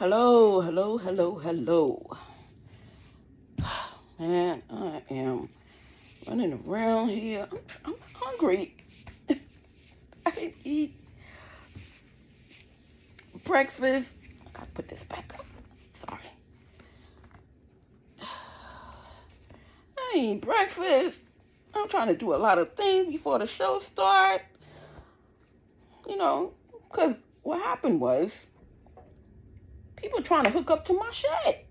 Hello, hello, hello, hello. Man, I am running around here. I'm hungry. I didn't eat breakfast. I gotta put this back up. Sorry. I ain't eat breakfast. I'm trying to do a lot of things before the show start. Because what happened was people trying to hook up to my shit.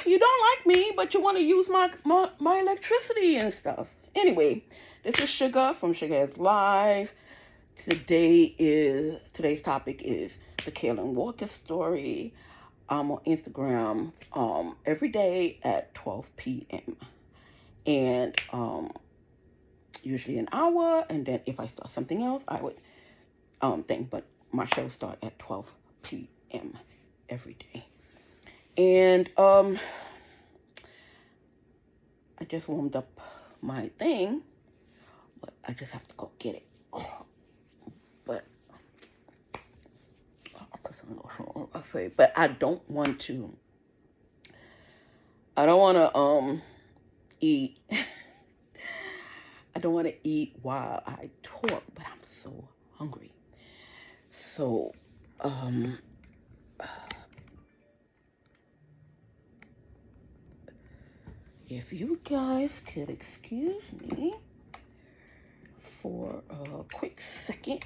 You don't like me, but you want to use my electricity and stuff. Anyway, this is Sugar from Sugar's Live. Today's topic is the Kaalan Walker story. I'm on Instagram every day at 12 p.m. and usually an hour, and then if I start something else, I would think. But my shows start at 12 p.m. every day. And I just warmed up my thing, but I just have to go get it. But I'll put some lotion on my face. But I don't want to eat. I don't want to eat while I talk, but I'm so hungry. So, if you guys could excuse me for a quick second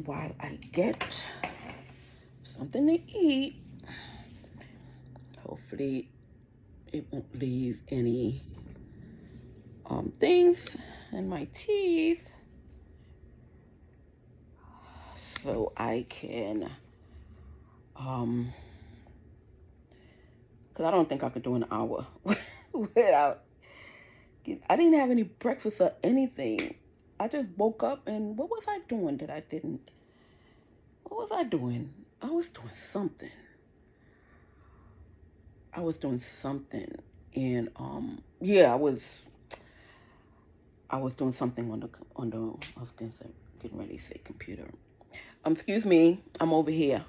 while I get something to eat. Hopefully it won't leave any things in my teeth, so I can because I don't think I could do an hour without. I didn't have any breakfast or anything. I just woke up and what was I doing that I didn't? What was I doing? I was doing something. And yeah, I was doing something on the I was getting ready to say computer. Excuse me. I'm over here.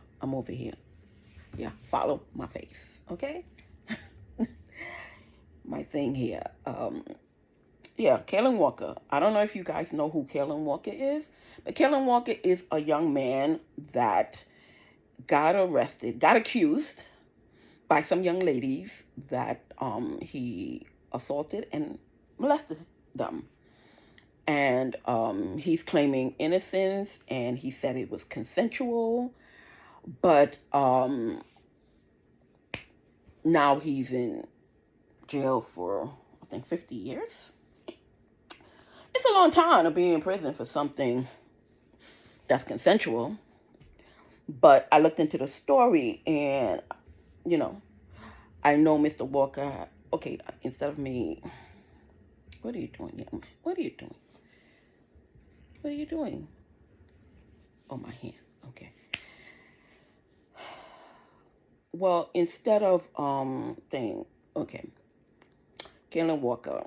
Yeah, follow my face, okay? My thing here. Yeah, Kaalan Walker. I don't know if you guys know who Kaalan Walker is, but Kaalan Walker is a young man that got accused by some young ladies that he assaulted and molested them. And he's claiming innocence, and he said it was consensual, but now he's in jail for, I think, 50 years. It's a long time to be in prison for something that's consensual. But I looked into the story, and, I know Mr. Walker. Okay, instead of me, what are you doing, young man? What are you doing? Oh, my hand. Okay. Well, instead of okay, Kaalan Walker,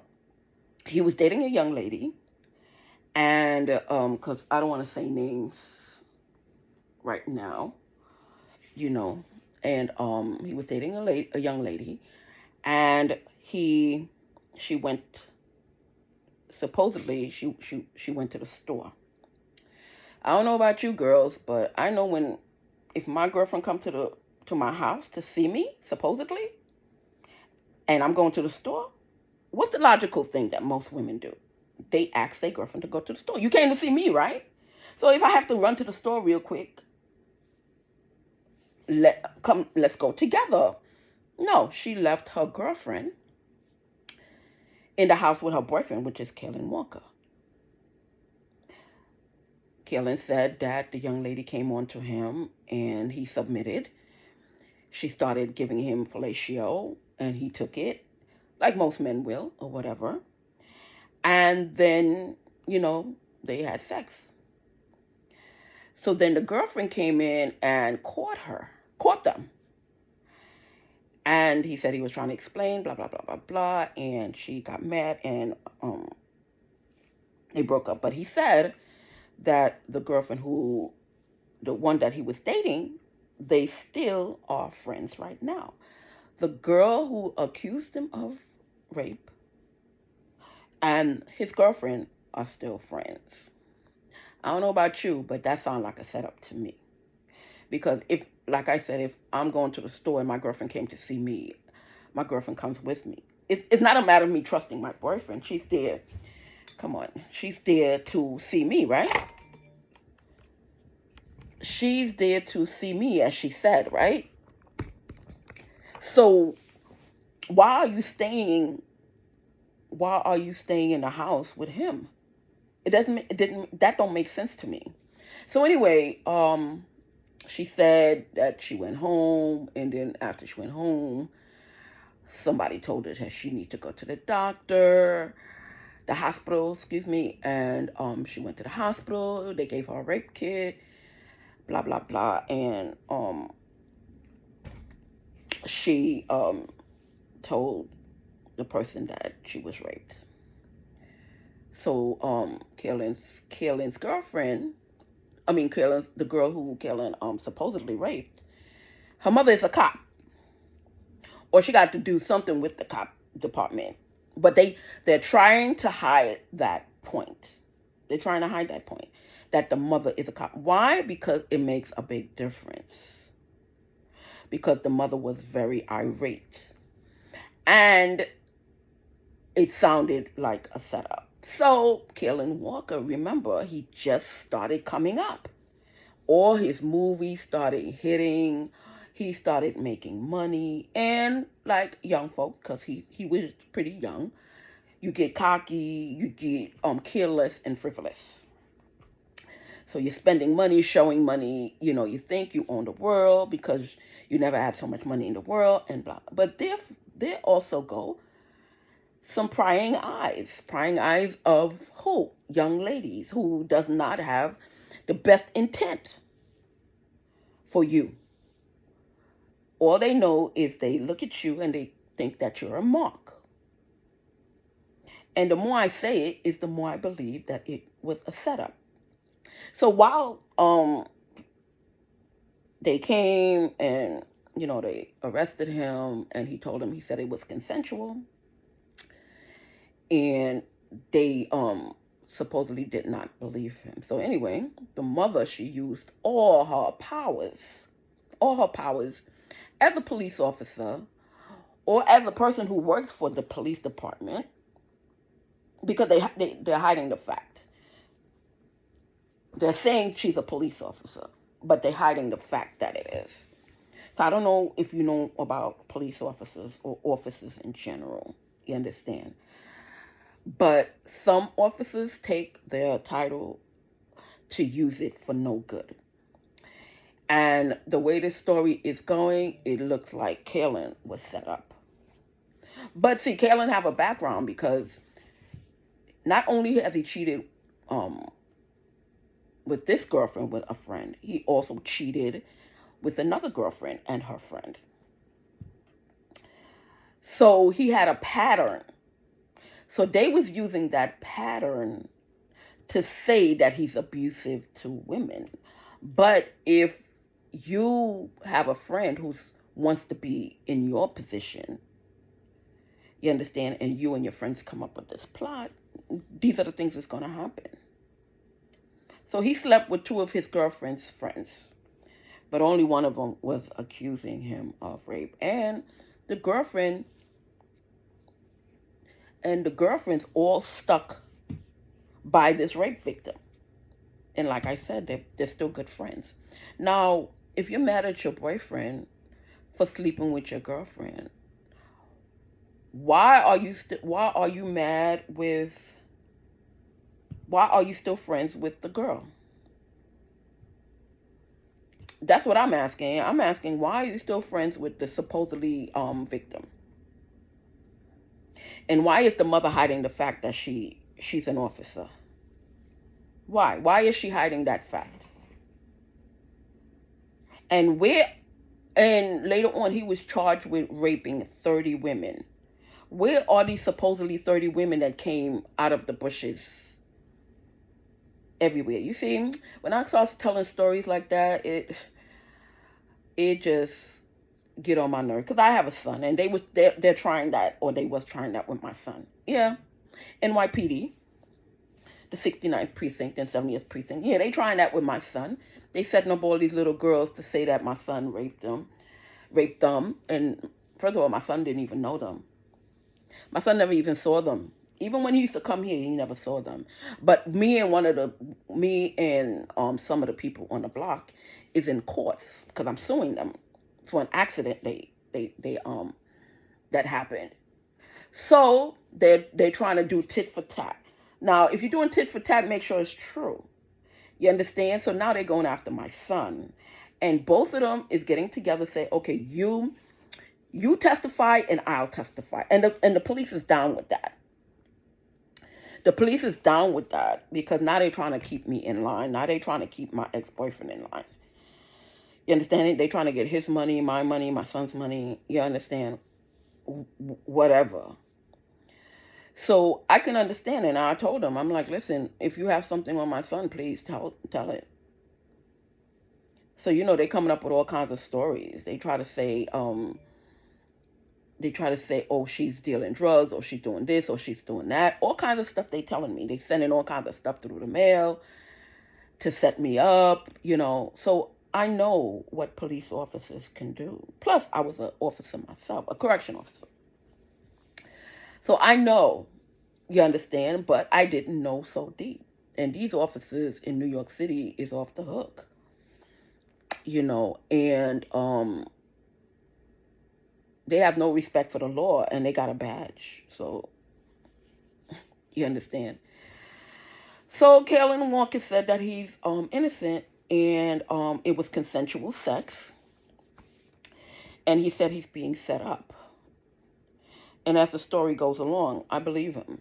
he was dating a young lady, and because I don't want to say names right now, and he was dating a young lady, and she went, supposedly she went to the store. I don't know about you girls, but I know if my girlfriend come to my house to see me, supposedly, and I'm going to the store, what's the logical thing that most women do? They ask their girlfriend to go to the store. You came to see me, right? So if I have to run to the store real quick, let's go together. No, she left her girlfriend in the house with her boyfriend, which is Kaalan Walker. Kaalan said that the young lady came on to him and he submitted. She started giving him fellatio and he took it, like most men will, or whatever. And then, they had sex. So then the girlfriend came in and caught them. And he said he was trying to explain, blah, blah, blah, blah, blah. And she got mad and they broke up. But he said that the girlfriend the one that he was dating, they still are friends right now. The girl who accused him of rape and his girlfriend are still friends. I don't know about you, but that sounds like a setup to me. Because if, like I said, if I'm going to the store and my girlfriend came to see me, my girlfriend comes with me. It's not a matter of me trusting my boyfriend. She's there. Come on. She's there to see me, right? She's there to see me, as she said, right? So why are you staying in the house with him? That don't make sense to me. So anyway, she said that she went home, and then after she went home, somebody told her that she needed to go to the hospital, excuse me, and she went to the hospital. They gave her a rape kit, blah blah blah, and she told the person that she was raped. So Kaalan's girlfriend, the girl who Kaalan supposedly raped, her mother is a cop, or she got to do something with the cop department. But they're trying to hide that point. They're trying to hide that point, that the mother is a cop. Why? Because it makes a big difference. Because the mother was very irate, and it sounded like a setup. So Kaalan Walker, remember, he just started coming up. All his movies started hitting. He started making money. And like young folk, because he was pretty young, you get cocky, you get careless and frivolous. So you're spending money, showing money, you think you own the world because you never had so much money in the world and blah. But there also go some prying eyes of who? Young ladies who does not have the best intent for you. All they know is they look at you and they think that you're a mark. And the more I say it, is the more I believe that it was a setup. So while they came and they arrested him, and he said it was consensual, and they supposedly did not believe him. So anyway, the mother, she used all her powers as a police officer or as a person who works for the police department, because they're hiding the fact. They're saying she's a police officer, but they're hiding the fact that it is. So I don't know if you know about police officers or officers in general. You understand? But some officers take their title to use it for no good. And the way this story is going, it looks like Kaalan was set up. But see, Kaalan have a background, because not only has he cheated with this girlfriend with a friend, he also cheated with another girlfriend and her friend. So he had a pattern. So they was using that pattern to say that he's abusive to women. But if you have a friend who wants to be in your position, you understand, and you and your friends come up with this plot, these are the things that's going to happen. So he slept with two of his girlfriend's friends, but only one of them was accusing him of rape. And the girlfriends all stuck by this rape victim. And like I said, they're still good friends. Now, if you're mad at your boyfriend for sleeping with your girlfriend, why are you still friends with the girl? That's what I'm asking. I'm asking, why are you still friends with the supposedly victim? And why is the mother hiding the fact that she's an officer? Why? Why is she hiding that fact? And later on, he was charged with raping 30 women. Where are these supposedly 30 women that came out of the bushes? everywhere. You see, when I start telling stories like that, it just get on my nerve, because I have a son, and they're trying that, or they was trying that with my son. Yeah, NYPD, the 69th precinct and 70th precinct. Yeah, they trying that with my son. They setting up all these little girls to say that my son raped them, and first of all, my son didn't even know them. My son never even saw them. Even when he used to come here, he never saw them. But me and some of the people on the block is in courts because I'm suing them for an accident that happened. So they're trying to do tit for tat. Now, if you're doing tit for tat, make sure it's true. You understand? So now they're going after my son, and both of them is getting together, say, okay, you testify and I'll testify, and the police is down with that. The police is down with that because now they're trying to keep me in line. Now they're trying to keep my ex-boyfriend in line. You understand? They're trying to get his money, my son's money. You understand? Whatever. So I can understand it. And I told them, I'm like, listen, if you have something on my son, please tell it. So, they're coming up with all kinds of stories. They try to say, oh, she's dealing drugs, or she's doing this, or she's doing that. All kinds of stuff they telling me. They sending all kinds of stuff through the mail to set me up, So I know what police officers can do. Plus, I was an officer myself, a correction officer. So I know, you understand, but I didn't know so deep. And these officers in New York City is off the hook, and they have no respect for the law, and they got a badge. So, you understand. So Kaalan Walker said that he's innocent, and it was consensual sex. And he said he's being set up. And as the story goes along, I believe him.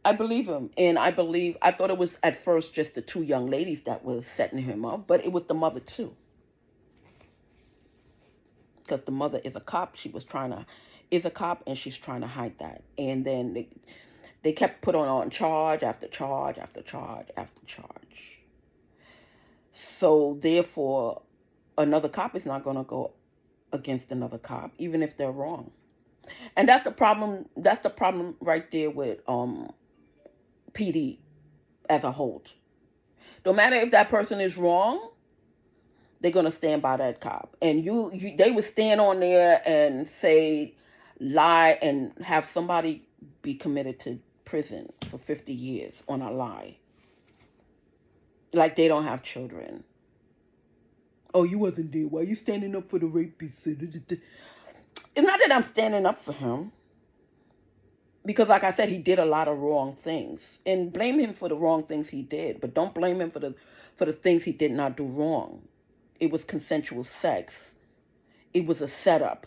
And I thought it was at first just the two young ladies that was setting him up, but it was the mother too. Because the mother is a cop. Is a cop, and she's trying to hide that. And then they kept putting on charge after charge after charge after charge. So therefore, another cop is not going to go against another cop, even if they're wrong. And that's the problem. That's the problem right there with PD as a whole. No matter if that person is wrong, they're gonna stand by that cop. And they would stand on there and say, lie, and have somebody be committed to prison for 50 years on a lie. Like they don't have children. Oh, you wasn't there. Why are you standing up for the rapist? It's not that I'm standing up for him. Because like I said, he did a lot of wrong things. And blame him for the wrong things he did. But don't blame him for the things he did not do wrong. It was consensual sex. It was a setup.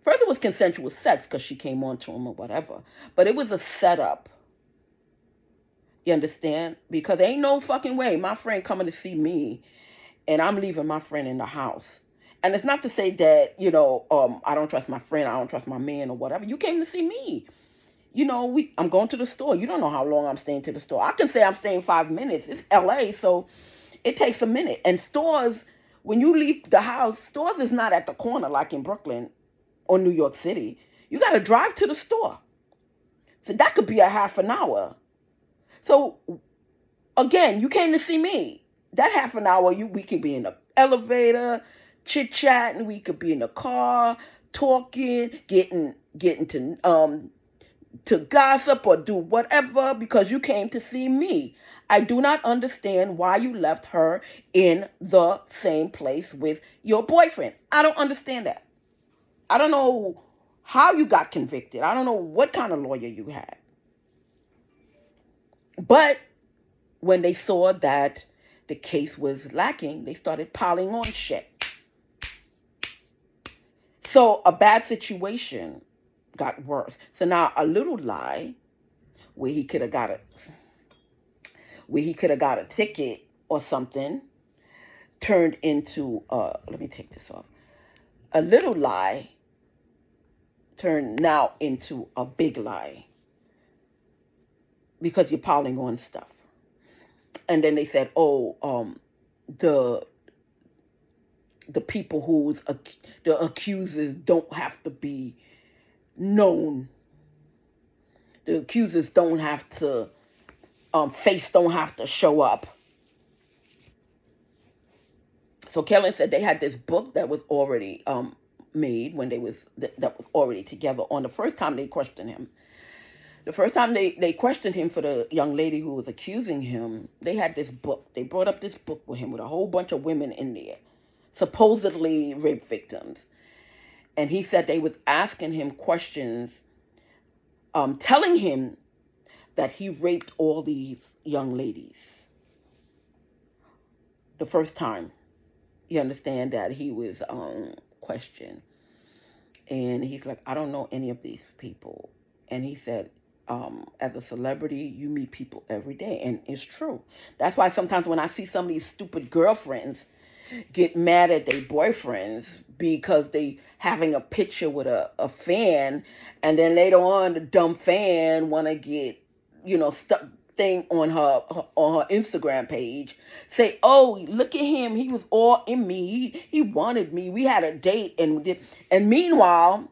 First, it was consensual sex because she came on to him or whatever. But it was a setup. You understand? Because ain't no fucking way my friend coming to see me and I'm leaving my friend in the house. And it's not to say that, I don't trust my friend, I don't trust my man or whatever. You came to see me. I'm going to the store. You don't know how long I'm staying to the store. I can say I'm staying 5 minutes. It's LA, so it takes a minute. And stores, when you leave the house, stores is not at the corner like in Brooklyn or New York City. You got to drive to the store. So that could be a half an hour. So, again, you came to see me. That half an hour, we could be in the elevator, chit-chatting. We could be in the car, talking, getting to gossip or do whatever because you came to see me. I do not understand why you left her in the same place with your boyfriend. I don't understand that. I don't know how you got convicted. I don't know what kind of lawyer you had. But when they saw that the case was lacking, they started piling on shit. So a bad situation got worse. So now a little lie where he could have got a ticket or something turned into let me take this off. A little lie turned now into a big lie. because you're piling on stuff. And then they said, oh, the people the accusers don't have to be known. The accusers don't have to, face don't have to show up. So Kaalan said they had this book that was already made when that was already together. On the first time they questioned him, the first time they questioned him for the young lady who was accusing him, they had this book. They brought up this book with him with a whole bunch of women in there, supposedly rape victims. And he said they was asking him questions, telling him that he raped all these young ladies. The first time, you understand, that he was questioned. And he's like, I don't know any of these people. And he said, as a celebrity, you meet people every day. And it's true. That's why sometimes when I see some of these stupid girlfriends get mad at their boyfriends because they having a picture with a fan, and then later on the dumb fan want to get, stuck thing on her Instagram page, say, oh, look at him, he was all in me, he wanted me, we had a date, and meanwhile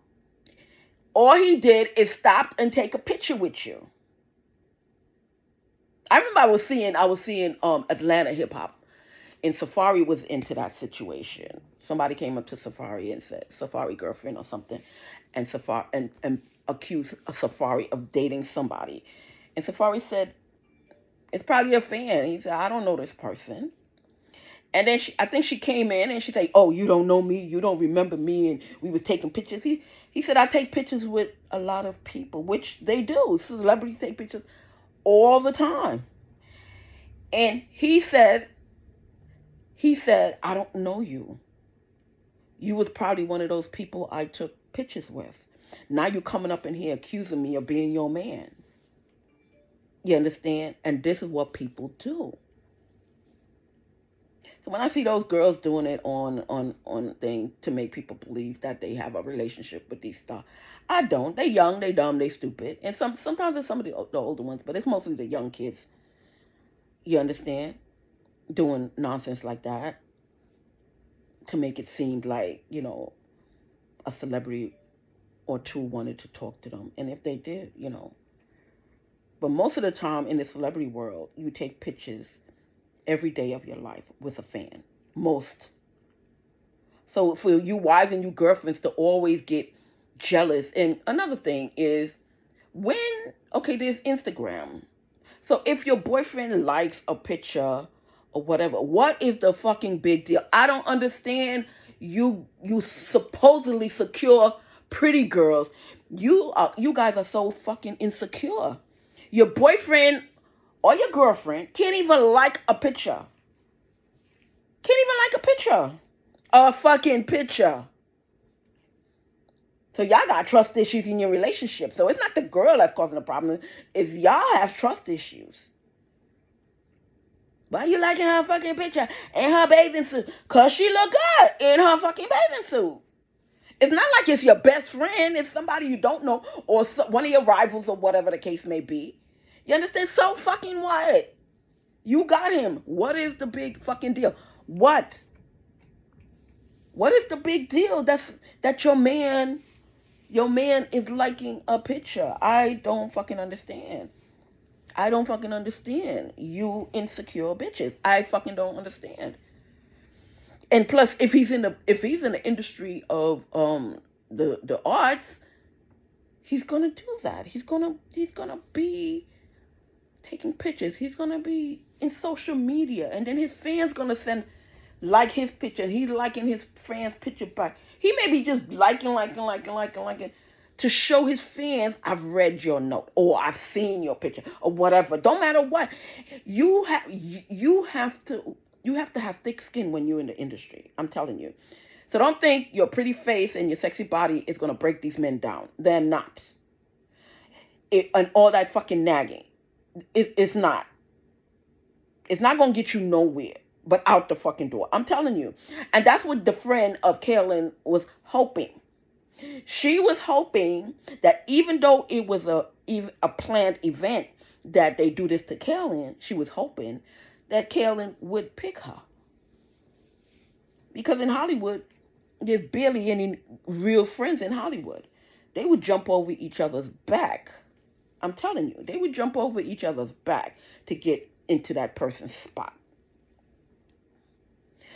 all he did is stop and take a picture with you. I remember I was seeing Atlanta hip hop, and Safari was into that situation. Somebody came up to Safari and said, Safari girlfriend or something, and Safari and accused Safari of dating somebody. And Safari said, it's probably a fan. He said, I don't know this person. And then I think she came in and she said, oh, you don't know me, you don't remember me, and we was taking pictures. He said, I take pictures with a lot of people, which they do. Celebrities take pictures all the time. And he said, I don't know you. You was probably one of those people I took pictures with. Now you're coming up in here accusing me of being your man. You understand? And this is what people do. So when I see those girls doing it on thing to make people believe that they have a relationship with these stars, I don't. They young, they dumb, they stupid. And sometimes it's some of the older ones, but it's mostly the young kids. You understand? Doing nonsense like that to make it seem like, a celebrity or two wanted to talk to them. And if they did, But most of the time in the celebrity world, you take pictures every day of your life with a fan. Most. So for you wives and you girlfriends to always get jealous. And another thing is there's Instagram. So if your boyfriend likes a picture or whatever, what is the fucking big deal? I don't understand. You supposedly secure pretty girls. You guys are so fucking insecure. Your boyfriend or your girlfriend can't even like a picture. Can't even like a picture. A fucking picture. So y'all got trust issues in your relationship. So it's not the girl that's causing the problem. It's y'all have trust issues. Why you liking her fucking picture in her bathing suit? Because she look good in her fucking bathing suit. It's not like it's your best friend. It's somebody you don't know or one of your rivals or whatever the case may be. You understand? So fucking what? You got him. What is the big fucking deal? What? What is the big deal that your man is liking a picture? I don't fucking understand. I don't fucking understand. You insecure bitches. I fucking don't understand. And plus, if he's in the industry of the arts, he's gonna do that. He's gonna be taking pictures. He's gonna be in social media, and then his fans gonna like his picture, and he's liking his fans' picture back. He may be just liking to show his fans, I've read your note, or I've seen your picture, or whatever. Don't matter what. You have to have thick skin when you're in the industry. I'm telling you. So don't think your pretty face and your sexy body is going to break these men down. They're not. And all that fucking nagging. It's not. It's not going to get you nowhere but out the fucking door. I'm telling you. And that's what the friend of Kaalan was hoping. She was hoping that even though it was a planned event, that they do this to Kaalan, she was hoping that Kaalan would pick her. Because in Hollywood, there's barely any real friends in Hollywood. They would jump over each other's back. I'm telling you, they would jump over each other's back to get into that person's spot.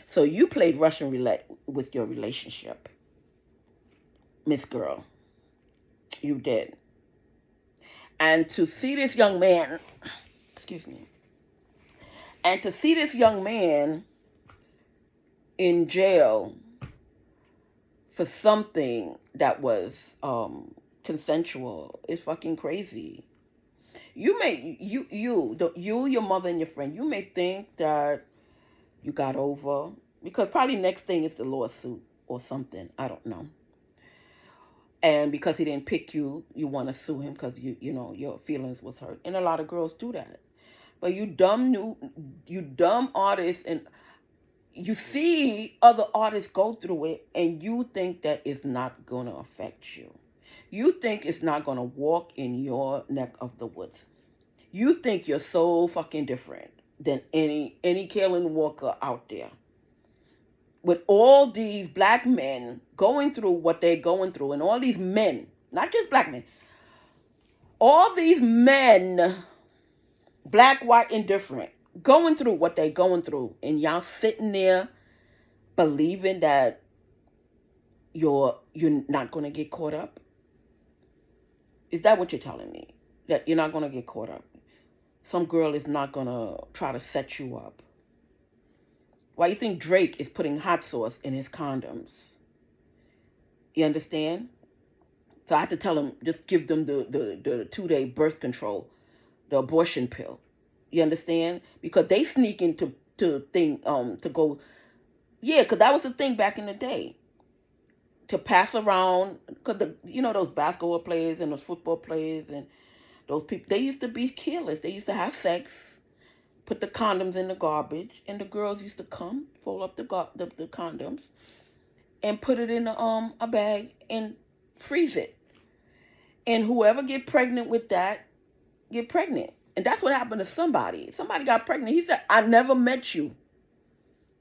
So you played Russian roulette with your relationship, Miss Girl. You did. And to see this young man, excuse me, and to see this young man in jail for something that was consensual is fucking crazy. You, your mother and your friend, you may think that you got over, because probably next thing is the lawsuit or something. I don't know. And because he didn't pick you, you want to sue him because you know your feelings was hurt. And a lot of girls do that. But you dumb artists, and you see other artists go through it, and you think that it's not going to affect you. You think it's not going to walk in your neck of the woods. You think you're so fucking different than any Kaalan Walker out there. With all these black men going through what they're going through, and all these men, not just black men, all these men, black, white, and different, going through what they're going through, and y'all sitting there believing that you're not going to get caught up? Is that what you're telling me? That you're not going to get caught up? Some girl is not going to try to set you up? Why you think Drake is putting hot sauce in his condoms? You understand? So I had to tell him, just give them the 2-day birth control, the abortion pill. You understand? Because they sneak into to go, yeah, because that was the thing back in the day. To pass around, because those basketball players and those football players and those people, they used to be careless. They used to have sex, put the condoms in the garbage, and the girls used to come, fold up the condoms, and put it in a bag and freeze it. And whoever get pregnant with that, get pregnant. And that's what happened to somebody. Somebody got pregnant. He said, I never met you.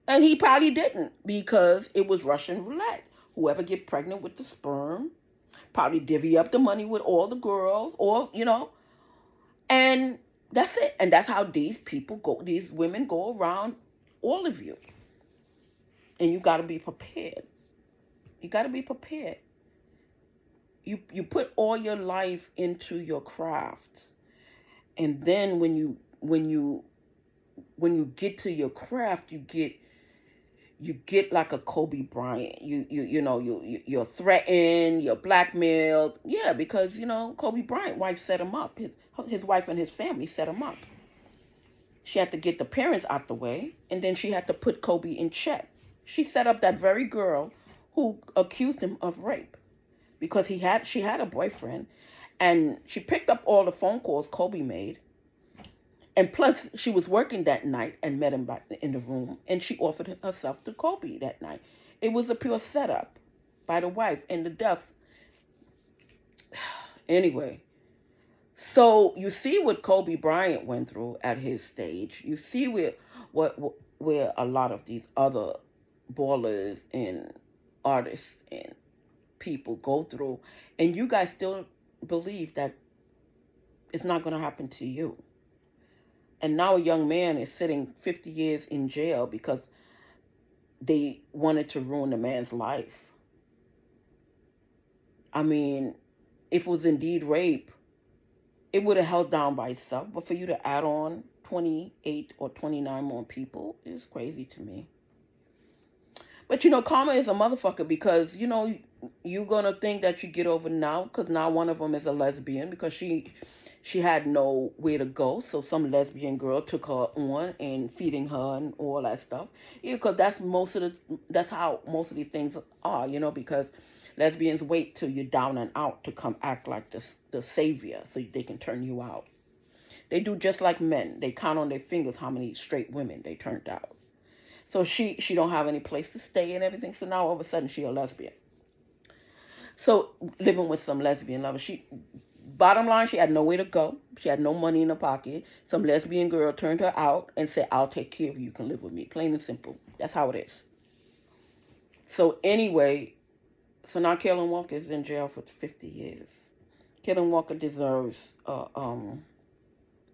And he probably didn't, because it was Russian roulette. Whoever get pregnant with the sperm probably divvy up the money with all the girls, or, and that's it. And that's how these women go around all of you. And you got to be prepared. You got to be prepared. You put all your life into your craft. And then when you get to your craft, you get like a Kobe Bryant. You're threatened, you're blackmailed. Yeah, because Kobe Bryant's wife set him up. His wife and his family set him up. She had to get the parents out the way, and then she had to put Kobe in check. She set up that very girl who accused him of rape, because she had a boyfriend, and she picked up all the phone calls Kobe made. And plus, she was working that night and met him back in the room, and she offered herself to Kobe that night. It was a pure setup by the wife, and the death. Anyway, so you see what Kobe Bryant went through at his stage. You see where a lot of these other ballers and artists and people go through, and you guys still believe that it's not going to happen to you. And now a young man is sitting 50 years in jail because they wanted to ruin a man's life. I mean, if it was indeed rape, it would have held down by itself. But for you to add on 28 or 29 more people is crazy to me. But, karma is a motherfucker, because, you're going to think that you get over now, because now one of them is a lesbian, because she had nowhere to go, so some lesbian girl took her on and feeding her and all that stuff. Yeah, because that's how most of these things are, because lesbians wait till you're down and out to come act like the savior so they can turn you out. They do just like men. They count on their fingers how many straight women they turned out. So she don't have any place to stay and everything, so now all of a sudden she a lesbian. So living with some lesbian lovers, Bottom line, she had nowhere to go. She had no money in her pocket. Some lesbian girl turned her out and said, I'll take care of you. You can live with me. Plain and simple. That's how it is. So anyway, so now Kaalan Walker is in jail for 50 years. Kaalan Walker deserves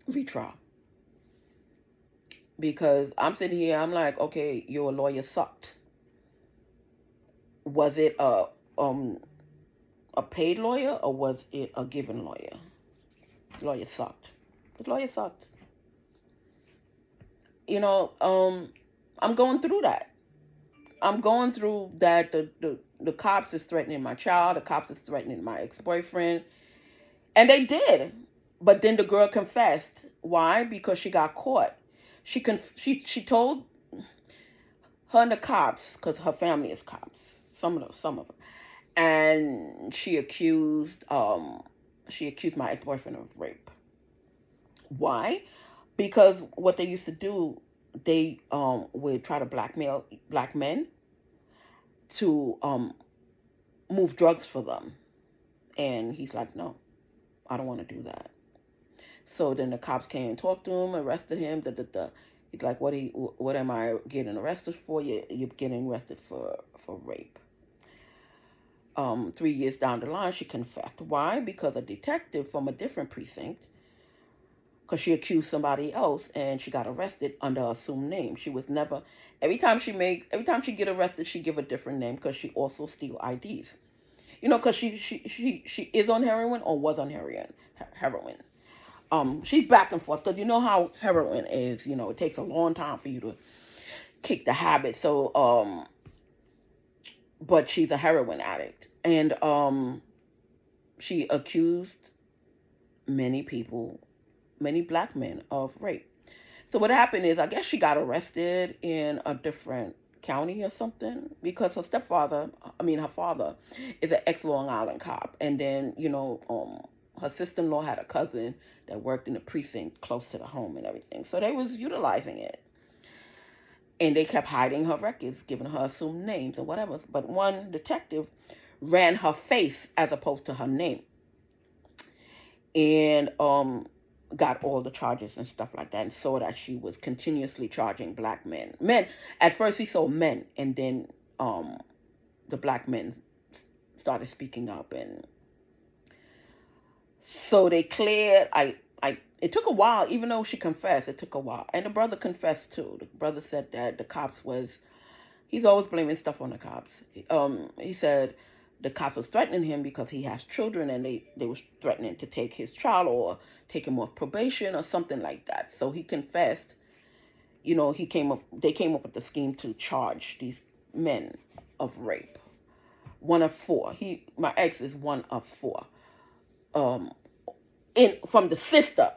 retrial. Because I'm sitting here, I'm like, okay, your lawyer sucked. Was it a paid lawyer or was it a given lawyer? The lawyer sucked. The lawyer sucked. You know, I'm going through that. I'm going through that. The cops is threatening my child. The cops is threatening my ex-boyfriend. And they did. But then the girl confessed. Why? Because she got caught. She told her and the cops, because her family is cops. Some of them. And she accused my ex-boyfriend of rape. Why? Because what they used to do, they would try to blackmail black men to move drugs for them. And he's like, no, I don't want to do that. So then the cops came and talked to him, arrested him. He's like, what am I getting arrested for? You're getting arrested for rape. 3 years down the line, she confessed. Why? Because a detective from a different precinct, because she accused somebody else and she got arrested under an assumed name. She was never, every time she get arrested, she give a different name because she also steal IDs. You know, because she is on heroin or was on heroin. She's back and forth because you know how heroin is. You know, it takes a long time for you to kick the habit. So, but she's a heroin addict. And she accused many black men of rape. So what happened is, I guess she got arrested in a different county or something because her father is an ex-Long Island cop. And then, you know, her sister-in-law had a cousin that worked in the precinct close to the home and everything. So they was utilizing it. And they kept hiding her records, giving her assumed names and whatever. But one detective ran her face as opposed to her name. And got all the charges and stuff like that, and saw that she was continuously charging black men. At first he saw men, and then the black men started speaking up, and so they cleared. It took a while, even though she confessed, it took a while. And the brother confessed too. The brother said that the cops he's always blaming stuff on the cops. He said the cops was threatening him because he has children, and they was threatening to take his child or take him off probation or something like that. So he confessed. You know, they came up with the scheme to charge these men of rape. One of four. My ex is one of four. From the sister.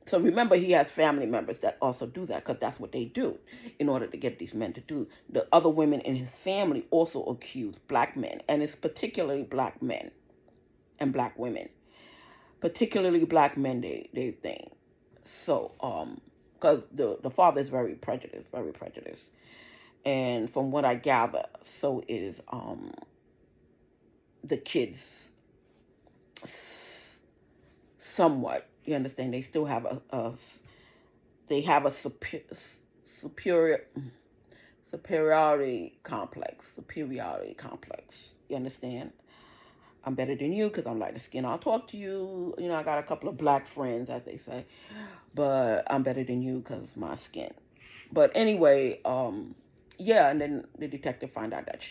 So remember, he has family members that also do that because that's what they do in order to get these men to do. The other women in his family also accuse black men, and it's particularly black men and black women. Particularly black men, they think. So, because the father is very prejudiced. And from what I gather, so is the kids somewhat. You understand? They still have a superiority complex. You understand? I'm better than you because I'm lighter skin. I'll talk to you. You know, I got a couple of black friends, as they say, but I'm better than you because my skin. But anyway, yeah. And then the detective found out that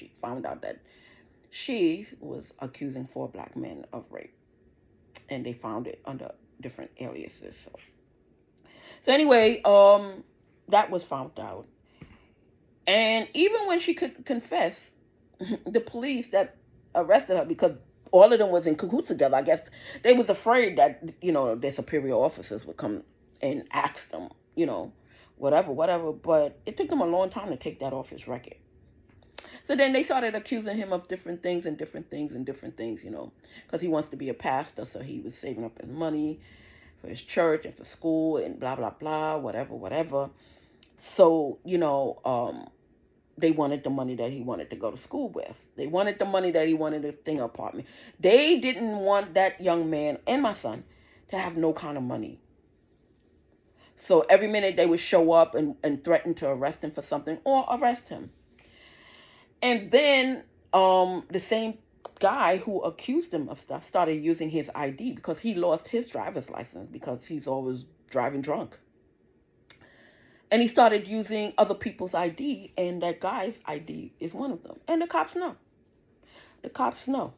she was accusing 4 black men of rape, and they found it under different aliases. So anyway, that was found out. And even when she could confess, the police that arrested her, because all of them was in cahoots together, I guess they was afraid that, you know, their superior officers would come and ask them, you know, whatever. But it took them a long time to take that off his record. So then they started accusing him of different things, you know, because he wants to be a pastor. So he was saving up his money for his church and for school and blah, blah, blah, whatever. So, you know, they wanted the money that he wanted to go to school with. They wanted the money that he wanted to thing apartment. They didn't want that young man and my son to have no kind of money. So every minute they would show up and threaten to arrest him for something or arrest him. And then the same guy who accused him of stuff started using his ID because he lost his driver's license because he's always driving drunk. And he started using other people's ID, and that guy's ID is one of them. And the cops know. The cops know.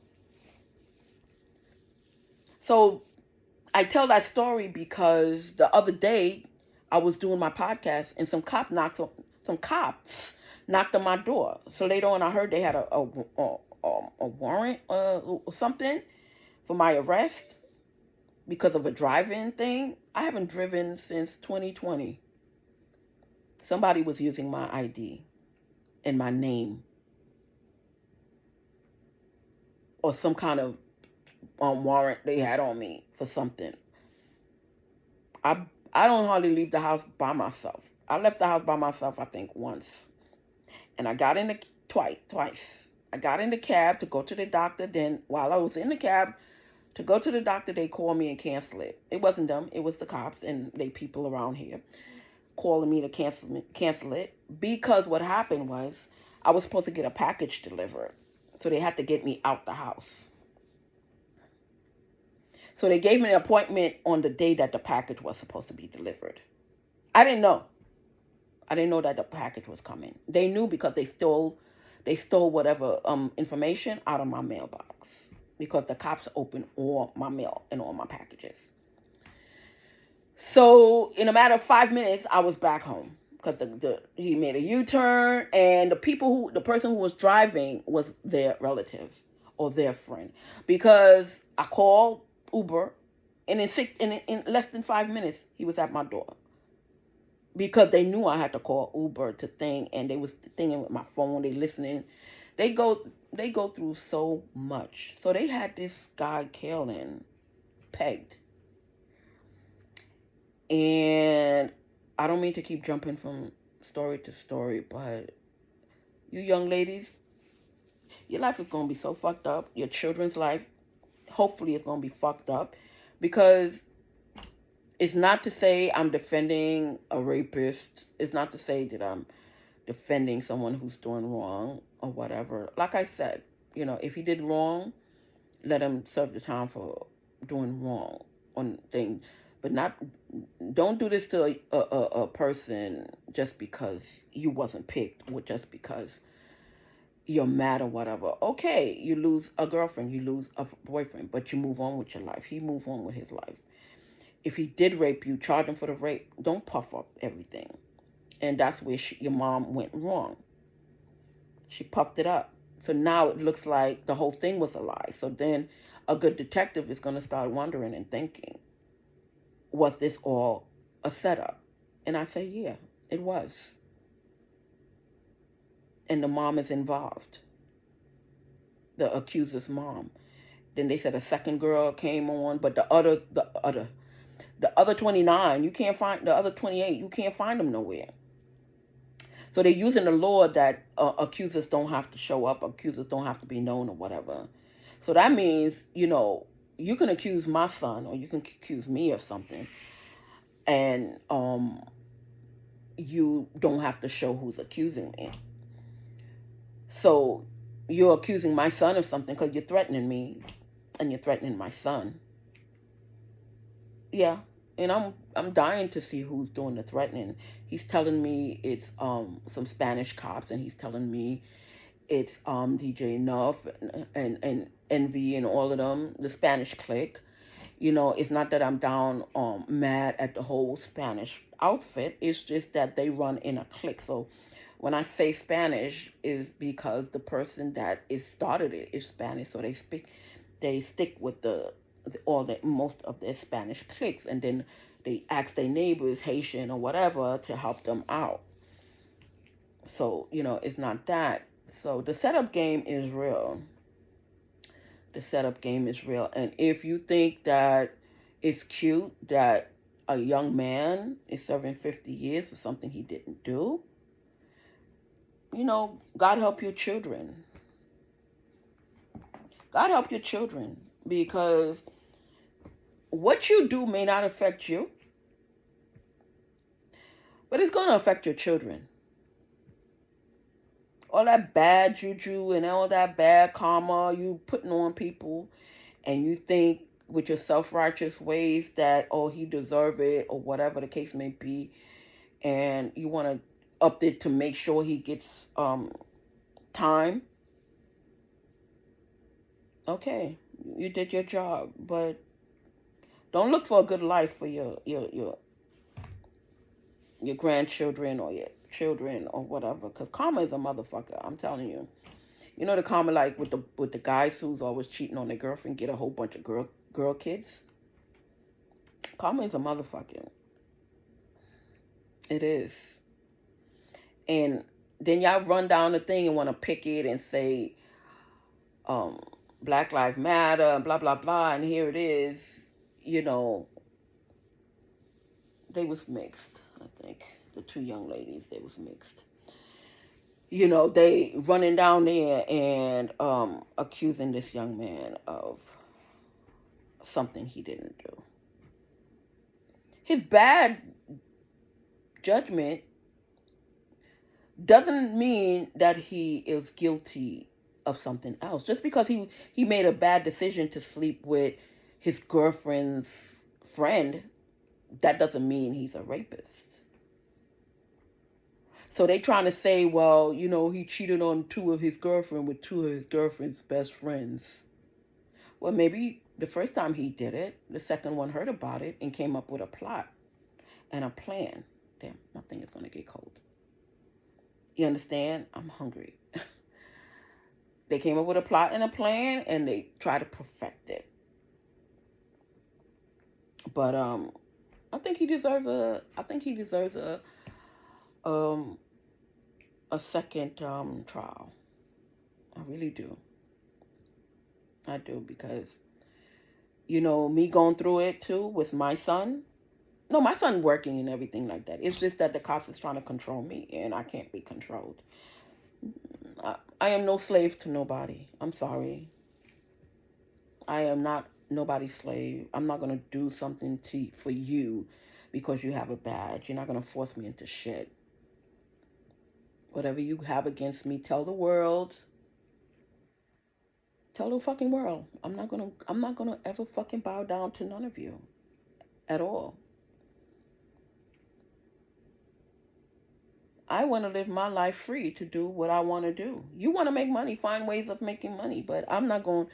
So I tell that story because the other day I was doing my podcast, and some cops knocked on my door. So later on, I heard they had a warrant or something for my arrest because of a driving thing. I haven't driven since 2020. Somebody was using my ID and my name or some kind of warrant they had on me for something. I don't hardly leave the house by myself. I left the house by myself, I think, once. And I got in the twice. I got in the cab to go to the doctor. Then while I was in the cab to go to the doctor, they called me and canceled it. It wasn't them. It was the cops and they people around here calling me to cancel it because what happened was I was supposed to get a package delivered. So they had to get me out the house. So they gave me an appointment on the day that the package was supposed to be delivered. I didn't know. I didn't know that the package was coming. They knew because they stole whatever information out of my mailbox because the cops opened all my mail and all my packages. So in a matter of 5 minutes, I was back home because he made a U-turn, and the person who was driving was their relative or their friend, because I called Uber, and in less than 5 minutes, he was at my door. Because they knew I had to call Uber to thing, and they was thinking with my phone, they listening. They go through so much. So they had this guy, Kaalan, pegged. And I don't mean to keep jumping from story to story, but you young ladies, your life is going to be so fucked up. Your children's life, hopefully, is going to be fucked up. Because it's not to say I'm defending a rapist. It's not to say that I'm defending someone who's doing wrong or whatever. Like I said, if he did wrong, let him serve the time for doing wrong on things. But don't do this to a person just because you wasn't picked or just because you're mad or whatever. Okay, you lose a girlfriend, you lose a boyfriend, but you move on with your life. He moved on with his life. If he did rape you, charge him for the rape. Don't puff up everything. And that's where your mom went wrong. She puffed it up. So now it looks like the whole thing was a lie. So then a good detective is going to start wondering and thinking, was this all a setup? And I say, yeah, it was. And the mom is involved. The accuser's mom. Then they said a second girl came on, but the other 29, you can't find the other 28. You can't find them nowhere. So they're using the law that accusers don't have to show up, accusers don't have to be known or whatever. So that means, you can accuse my son or you can accuse me of something, and you don't have to show who's accusing me. So you're accusing my son of something because you're threatening me and you're threatening my son. Yeah, and I'm dying to see who's doing the threatening. He's telling me it's some Spanish cops, and he's telling me it's DJ Nuff and Envy and all of them, the Spanish clique. It's not that I'm down mad at the whole Spanish outfit. It's just that they run in a clique. So when I say Spanish, is because the person that started it is Spanish. So they stick with most of their Spanish cliques, and then they ask their neighbors, Haitian or whatever, to help them out. So, it's not that. So the setup game is real. The setup game is real. And if you think that it's cute that a young man is serving 50 years for something he didn't do, God help your children. God help your children, because what you do may not affect you, but it's going to affect your children. All that bad juju and all that bad karma you putting on people, and you think with your self-righteous ways that, oh, he deserve it, or whatever the case may be, and you want to up it to make sure he gets time. Okay, you did your job, but don't look for a good life for your grandchildren or your children or whatever, because karma is a motherfucker. I'm telling you. You know the karma, like with the guys who's always cheating on their girlfriend, get a whole bunch of girl kids. Karma is a motherfucker. It is. And then y'all run down the thing and want to pick it and say, Black Lives Matter, blah blah blah, and here it is. They was mixed. I think the two young ladies, they was mixed. They running down there and accusing this young man of something he didn't do. His bad judgment doesn't mean that he is guilty of something else. Just because he made a bad decision to sleep with his girlfriend's friend, that doesn't mean he's a rapist. So they trying to say, well, he cheated on two of his girlfriends with two of his girlfriend's best friends. Well, maybe the first time he did it, the second one heard about it and came up with a plot and a plan. Damn, my thing is going to get cold. You understand? I'm hungry. They came up with a plot and a plan, and they try to perfect it. But I think he deserves a second trial. I really do. I do, because me going through it too with my son. No, my son working and everything like that. It's just that the cops is trying to control me, and I can't be controlled. I am no slave to nobody. I'm sorry. I am not nobody's slave. I'm not going to do something for you because you have a badge. You're not going to force me into shit. Whatever you have against me, tell the world. Tell the fucking world. I'm not gonna ever fucking bow down to none of you. At all. I want to live my life free to do what I want to do. You want to make money, find ways of making money, but I'm not going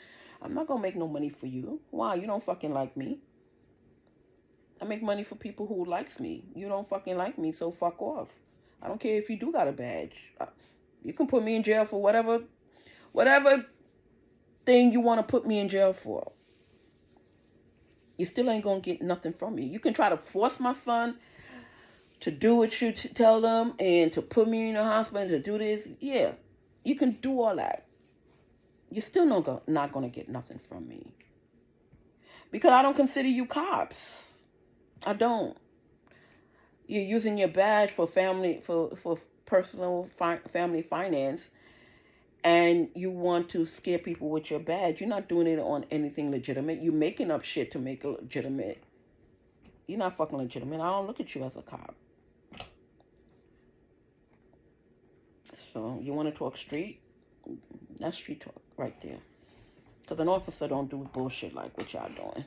to make no money for you. Why? You don't fucking like me. I make money for people who likes me. You don't fucking like me, so fuck off. I don't care if you do got a badge. You can put me in jail for whatever thing you want to put me in jail for. You still ain't going to get nothing from me. You can try to force my son to do what you tell them and to put me in the hospital to do this. Yeah, you can do all that. You're still not going to get nothing from me. Because I don't consider you cops. I don't. You're using your badge for family, for personal family finance, and you want to scare people with your badge. You're not doing it on anything legitimate. You're making up shit to make it legitimate. You're not fucking legitimate. I don't look at you as a cop. So you want to talk street? That's street talk right there. Because an officer don't do bullshit like what y'all doing.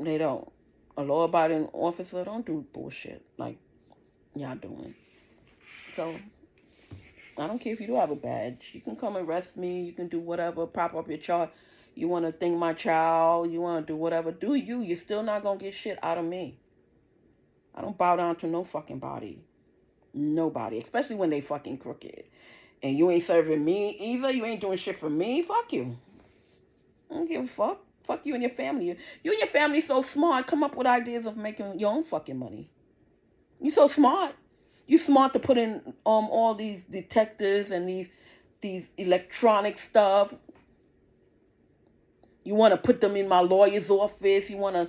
They don't. A law-abiding officer don't do bullshit like y'all doing. So I don't care if you do have a badge. You can come arrest me. You can do whatever. Prop up your charge. You want to think my child. You want to do whatever. Do you. You're still not going to get shit out of me. I don't bow down to no fucking body. Nobody. Especially when they fucking crooked. And you ain't serving me either. You ain't doing shit for me. Fuck you. I don't give a fuck. Fuck you and your family. You and your family so smart. Come up with ideas of making your own fucking money. You so smart. You smart to put in all these detectives and these electronic stuff. You want to put them in my lawyer's office. You want to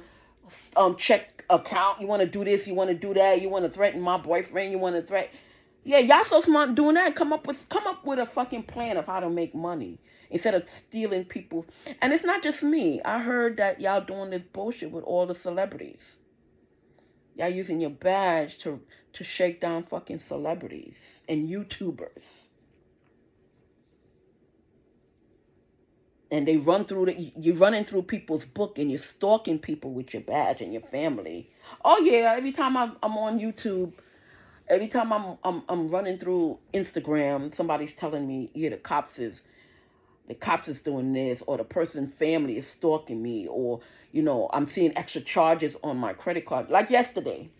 check account. You want to do this. You want to do that. You want to threaten my boyfriend. You want to threaten. Yeah, y'all so smart doing that. Come up with a fucking plan of how to make money instead of stealing people's. And it's not just me. I heard that y'all doing this bullshit with all the celebrities. Y'all using your badge to shake down fucking celebrities and YouTubers. And they run through you're running through people's book and you're stalking people with your badge and your family. Oh yeah, every time I'm on YouTube, every time I'm running through Instagram, somebody's telling me, yeah, the cops is doing this, or the person's family is stalking me, or I'm seeing extra charges on my credit card. Like yesterday.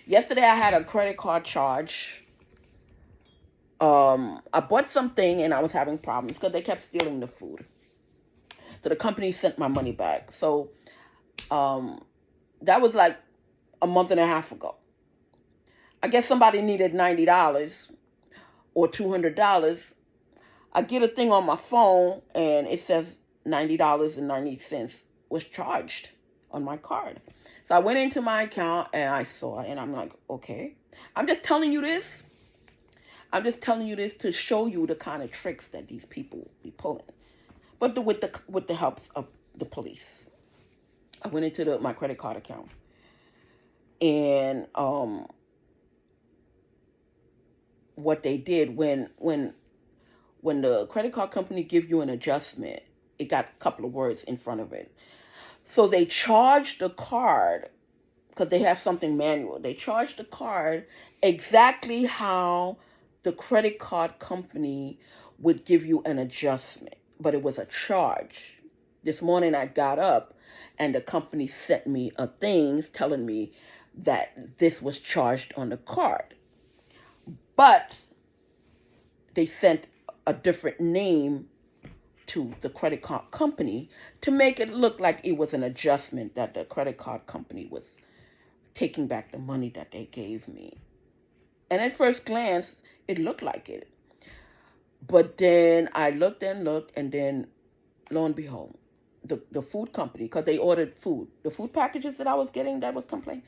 Yesterday I had a credit card charge. I bought something and I was having problems because they kept stealing the food. So the company sent my money back. So that was like a month and a half ago. I guess somebody needed $90 or $200. I get a thing on my phone and it says $90.90 was charged on my card. So I went into my account and I saw it and I'm like, okay. I'm just telling you this. I'm just telling you this to show you the kind of tricks that these people be pulling. But with the help of the police. I went into my credit card account. And what they did when the credit card company give you an adjustment, it got a couple of words in front of it. So they charged the card, because they have something manual. They charged the card exactly how the credit card company would give you an adjustment. But it was a charge. This morning I got up and the company sent me a thing telling me that this was charged on the card. But they sent a different name to the credit card company to make it look like it was an adjustment, that the credit card company was taking back the money that they gave me. And at first glance, it looked like it. But then I looked and looked, and then lo and behold, the food company, because they ordered food, the food packages that I was getting, that was complaining.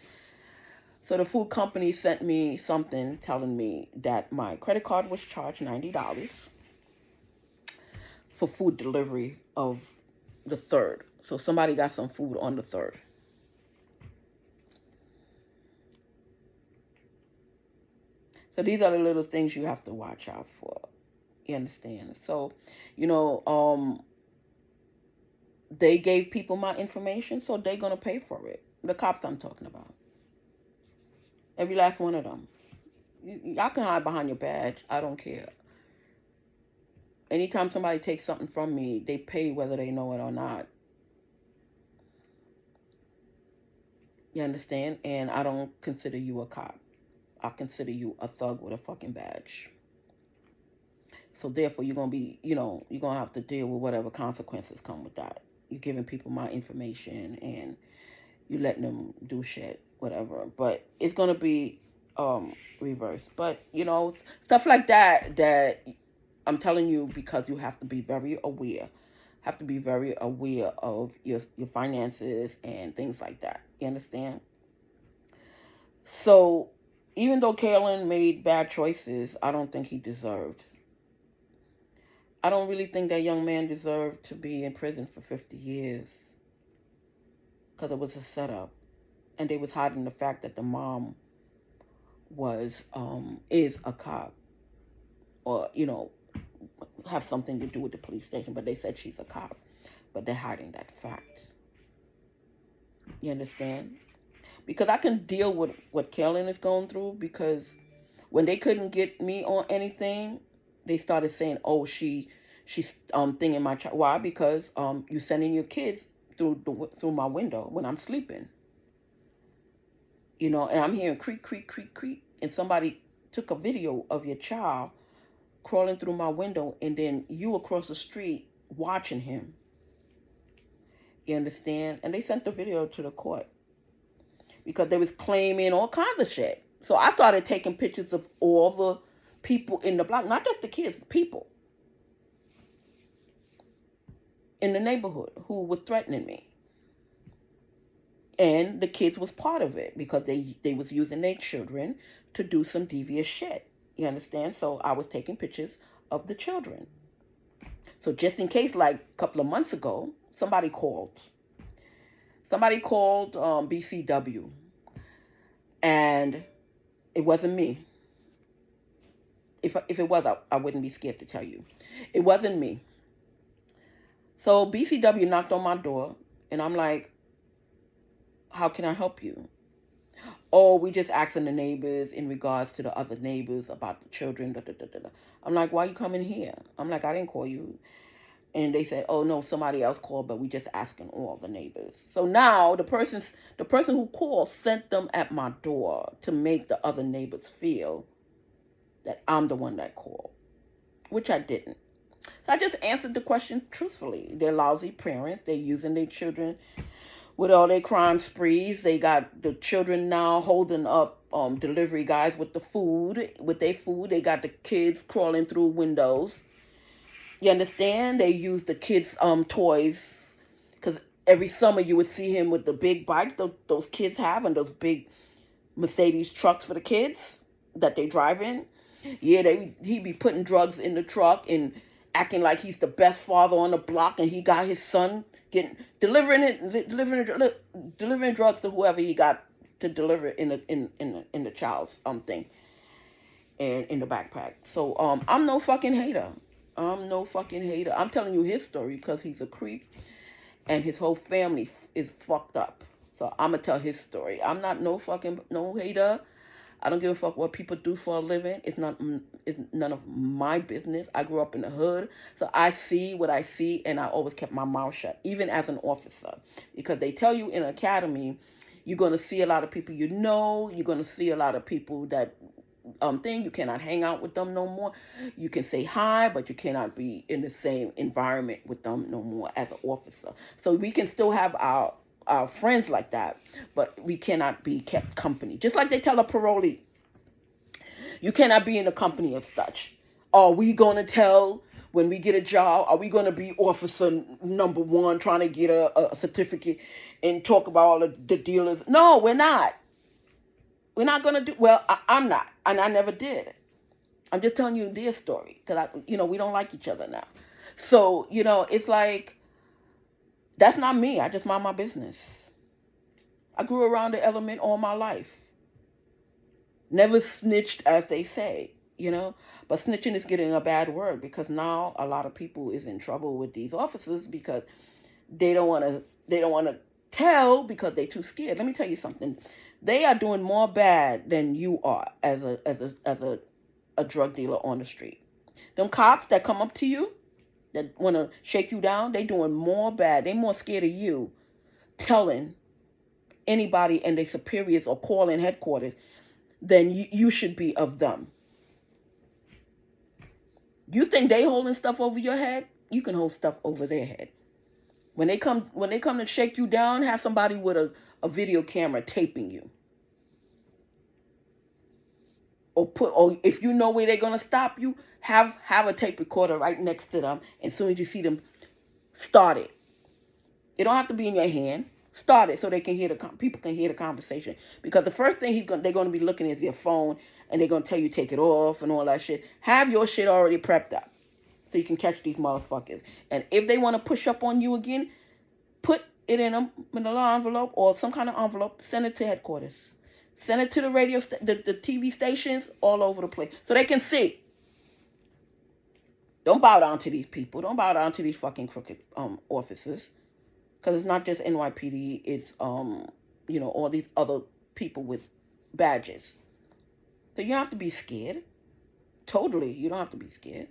So the food company sent me something telling me that my credit card was charged $90 for food delivery of the 3rd. So somebody got some food on the 3rd. So these are the little things you have to watch out for. You understand? So, they gave people my information, so they're going to pay for it. The cops I'm talking about. Every last one of them. Y'all can hide behind your badge. I don't care. Anytime somebody takes something from me, they pay whether they know it or not. You understand? And I don't consider you a cop. I consider you a thug with a fucking badge. So therefore, you're going to be, you're going to have to deal with whatever consequences come with that. You're giving people my information and you letting them do shit, whatever. But it's going to be reversed. But, stuff like that I'm telling you, because you have to be very aware. Have to be very aware of your finances and things like that. You understand? So, even though Kaalan made bad choices, I don't think he deserved. I don't really think that young man deserved to be in prison for 50 years. Because it was a setup. And they was hiding the fact that the mom is a cop. Or, have something to do with the police station. But they said she's a cop. But they're hiding that fact. You understand? Because I can deal with what Kaalan is going through. Because when they couldn't get me on anything, they started saying, "Oh, she's thinking my child." Why? Because you sending your kids through my window when I'm sleeping. And I'm hearing creak, creak, creak, creak, and somebody took a video of your child crawling through my window, and then you across the street watching him. You understand? And they sent the video to the court because they was claiming all kinds of shit. So I started taking pictures of all the people in the block, not just the kids, the people in the neighborhood who was threatening me. And the kids was part of it because they was using their children to do some devious shit. You understand? So I was taking pictures of the children. So just in case, like a couple of months ago, somebody called. Somebody called BCW, and it wasn't me. If it was, I wouldn't be scared to tell you. It wasn't me. So BCW knocked on my door, and I'm like, how can I help you? Oh, we just asking the neighbors in regards to the other neighbors about the children. Da, da, da, da. I'm like, why you coming here? I'm like, I didn't call you. And they said, oh no, somebody else called, but we just asking all the neighbors. So now the person who called sent them at my door to make the other neighbors feel that I'm the one that called, which I didn't. So I just answered the question truthfully. They're lousy parents. They're using their children with all their crime sprees. They got the children now holding up delivery guys with their food. They got the kids crawling through windows. You understand? They use the kids' toys, because every summer you would see him with the big bikes those kids have, and those big Mercedes trucks for the kids that they drive in. Yeah, he be putting drugs in the truck and acting like he's the best father on the block, and he got his son delivering drugs to whoever he got to deliver in the child's thing, and in the backpack. So I'm no fucking hater. I'm telling you his story because he's a creep and his whole family is fucked up. So I'm going to tell his story. I'm not no hater. I don't give a fuck what people do for a living. It's none of my business. I grew up in the hood, so I see what I see, and I always kept my mouth shut, even as an officer. Because they tell you in an academy, you're going to see a lot of people you know. You're going to see a lot of people that you cannot hang out with them no more. You can say hi, but you cannot be in the same environment with them no more as an officer. So we can still have our friends like that, but we cannot be kept company. Just like they tell a parolee, you cannot be in the company of such. Are we going to tell when we get a job? Are we going to be officer number one trying to get a certificate and talk about all of the dealers? No, we're not. We're not going to do, well, I'm not, and I never did. I'm just telling you their story, because, we don't like each other now. So, it's like, that's not me. I just mind my business. I grew around the element all my life. Never snitched, as they say, But snitching is getting a bad word, because now a lot of people is in trouble with these officers because they don't want to tell because they're too scared. Let me tell you something. They are doing more bad than you are as a drug dealer on the street. Them cops that come up to you, that want to shake you down, they doing more bad. They more scared of you telling anybody and their superiors or calling headquarters than you should be of them. You think they holding stuff over your head? You can hold stuff over their head. When they come to shake you down, have somebody with a video camera taping you. Or if you know where they're gonna stop you, have a tape recorder right next to them, and as soon as you see them, start it. It don't have to be in your hand. Start it so they can people can hear the conversation. Because the first thing they're gonna be looking at is your phone, and they're gonna tell you take it off and all that shit. Have your shit already prepped up so you can catch these motherfuckers. And if they want to push up on you again, put it in a manila envelope or some kind of envelope. Send it to headquarters. Send it to the radio, the TV stations all over the place so they can see. Don't bow down to these people. Don't bow down to these fucking crooked officers, because it's not just NYPD. It's all these other people with badges. So you don't have to be scared. Totally, you don't have to be scared.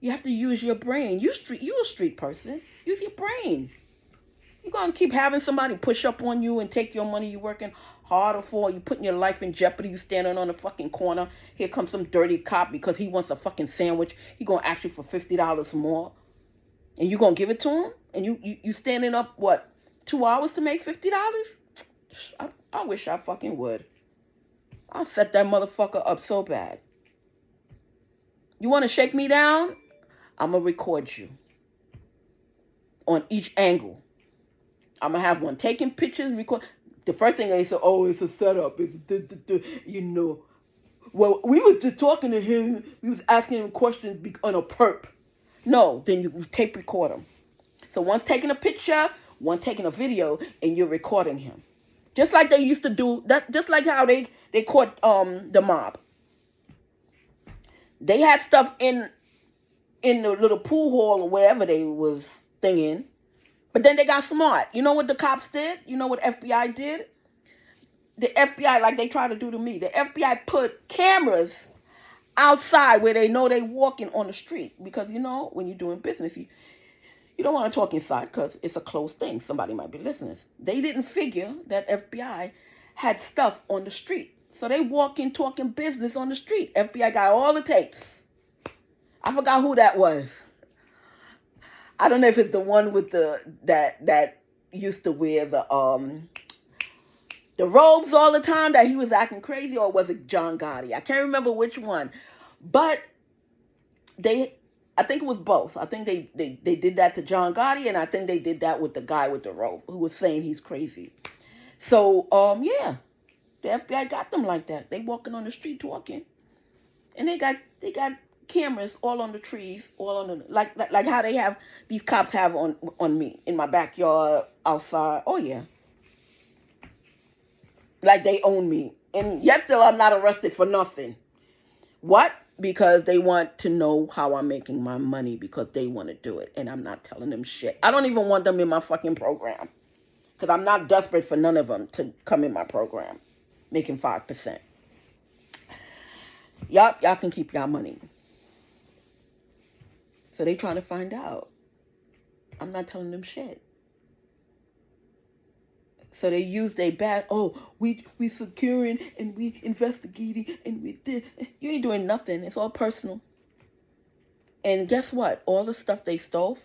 You have to use your brain. You a street person. Use your brain. You're going to keep having somebody push up on you and take your money you're working harder for. You're putting your life in jeopardy. You standing on the fucking corner. Here comes some dirty cop because he wants a fucking sandwich. He going to ask you for $50 more. And you going to give it to him? And you standing up, 2 hours to make $50? I wish I fucking would. I'll set that motherfucker up so bad. You want to shake me down? I'm going to record you on each angle. I'm going to have one taking pictures, record. The first thing they say, oh, it's a setup. It's, well, we was just talking to him. We was asking him questions on a perp. No, then you tape record him. So one's taking a picture, one taking a video, and you're recording him. Just like they used to do that. Just like how they caught the mob. They had stuff in the little pool hall or wherever they was thinking. But then they got smart. You know what the cops did? You know what FBI did? The FBI, like they try to do to me, the FBI put cameras outside where they know they walking on the street. Because, you know, when you're doing business, you don't want to talk inside because it's a closed thing. Somebody might be listening. They didn't figure that FBI had stuff on the street. So they walking, talking business on the street. FBI got all the tapes. I forgot who that was. I don't know if it's the one with that used to wear the robes all the time that he was acting crazy, or was it John Gotti? I can't remember which one. But I think it was both. I think they did that to John Gotti, and I think they did that with the guy with the robe who was saying he's crazy. So, yeah, the FBI got them like that. They walking on the street talking, and they got cameras all on the trees, all on the like how they have these cops have on me in my backyard, outside. Oh yeah, like they own me, and yet still I'm not arrested for nothing. What? Because they want to know how I'm making my money, because they want to do it, and I'm not telling them shit. I don't even want them in my fucking program, because I'm not desperate for none of them to come in my program making 5%. Y'all can keep y'all money. So they trying to find out. I'm not telling them shit. So they use their bad, we securing and we investigating and we did. You ain't doing nothing. It's all personal. And guess what? All the stuff they stole,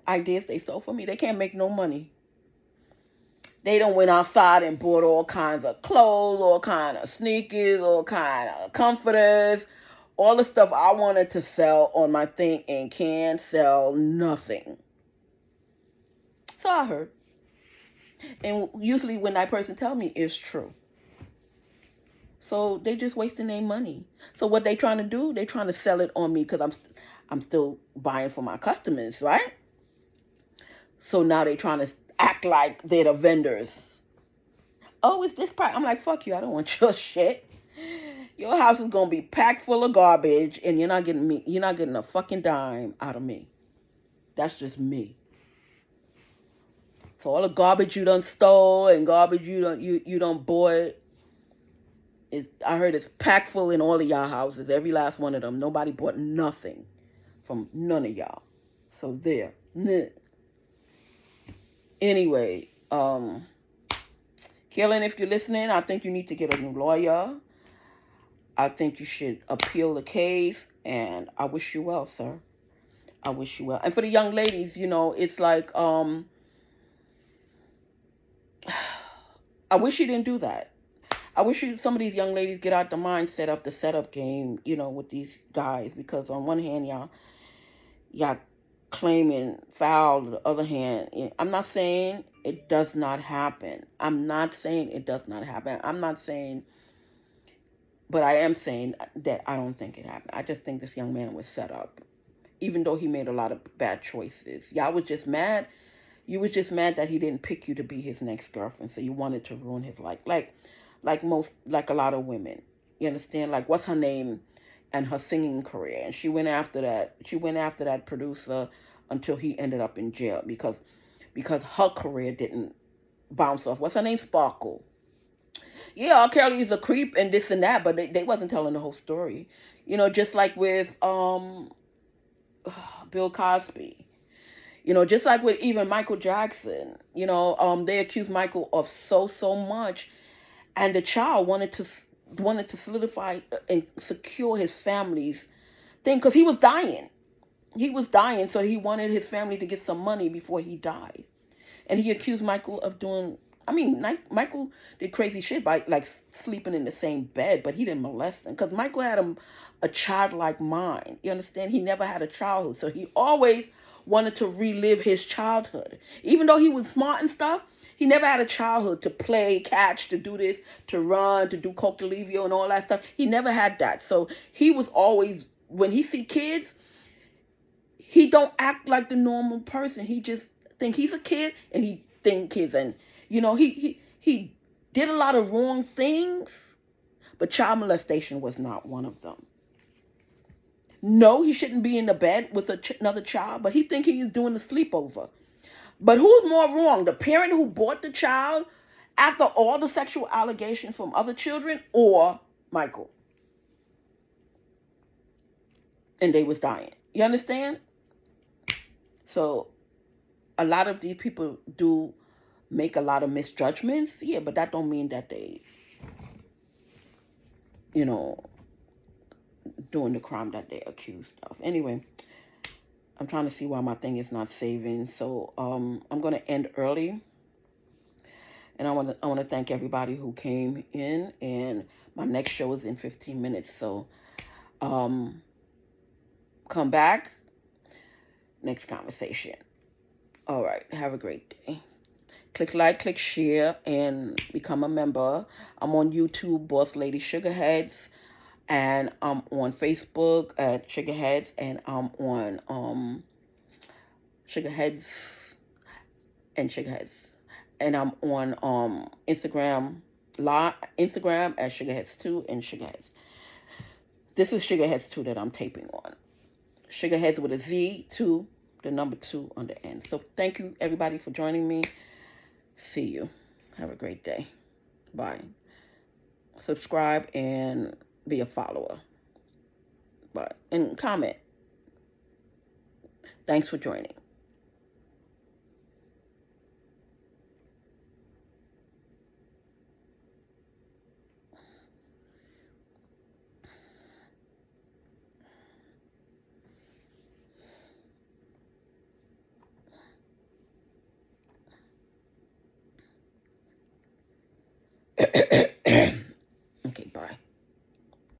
ideas they stole from me, they can't make no money. They done went outside and bought all kinds of clothes, all kind of sneakers, all kind of comforters, all the stuff I wanted to sell on my thing, and can't sell nothing. So I heard. And usually when that person tell me, it's true. So they just wasting their money. So what they trying to do, they trying to sell it on me, because I'm still buying for my customers, right? So now they trying to act like they're the vendors. Oh, it's this part. I'm like, fuck you. I don't want your shit. Your house is gonna be packed full of garbage, and you're not getting a fucking dime out of me. That's just me. So all the garbage you done stole and garbage you done bought, I heard it's packed full in all of y'all houses. Every last one of them. Nobody bought nothing from none of y'all. So there. Anyway, Kaalan, if you're listening, I think you need to get a new lawyer. I think you should appeal the case, and I wish you well, sir. I wish you well. And for the young ladies, it's like, I wish you didn't do that. I wish some of these young ladies get out the mindset of the setup game, with these guys, because on one hand, y'all claiming foul, on the other hand, I'm not saying it does not happen. But I am saying that I don't think it happened. I just think this young man was set up, even though he made a lot of bad choices. Y'all was just mad. You was just mad that he didn't pick you to be his next girlfriend, so you wanted to ruin his life, like a lot of women. You understand? Like, what's her name, and her singing career, and she went after that producer until he ended up in jail because her career didn't bounce off. What's her name? Sparkle. Yeah, R. Kelly's a creep and this and that, but they wasn't telling the whole story. Just like with Bill Cosby. Just like with even Michael Jackson. They accused Michael of so much, and the child wanted to solidify and secure his family's thing, because he was dying. So he wanted his family to get some money before he died. And he accused Michael of doing, Michael did crazy shit by, like, sleeping in the same bed, but he didn't molest him, because Michael had a childlike mind. You understand? He never had a childhood, so he always wanted to relive his childhood. Even though he was smart and stuff, He never had a childhood to play catch, to do this, to run, to do coke delivio and all that stuff. He never had that. So he was always, when he see kids, he don't act like the normal person. He just think he's a kid, and he think kids, and he did a lot of wrong things, but child molestation was not one of them. No, he shouldn't be in the bed with another child, but he think he is doing the sleepover. But who's more wrong? The parent who bought the child after all the sexual allegations from other children, or Michael? And they was dying. You understand? So a lot of these people do make a lot of misjudgments. Yeah, but that don't mean that they, doing the crime that they're accused of. Anyway, I'm trying to see why my thing is not saving. So I'm going to end early. And I want to thank everybody who came in. And my next show is in 15 minutes. So come back. Next conversation. All right. Have a great day. Click like, click share, and become a member. I'm on YouTube, Boss Lady Sugarheads. And I'm on Facebook at Sugarheads. And I'm on Sugarheads and Sugarheads. And I'm on Instagram at Sugarheads2 and Sugarheads. This is Sugarheads 2 that I'm taping on. Sugarheads with a Z, 2, the number 2 on the end. So thank you, everybody, for joining me. See you. Have a great day. Bye. Subscribe and be a follower. Bye. And comment. Thanks for joining.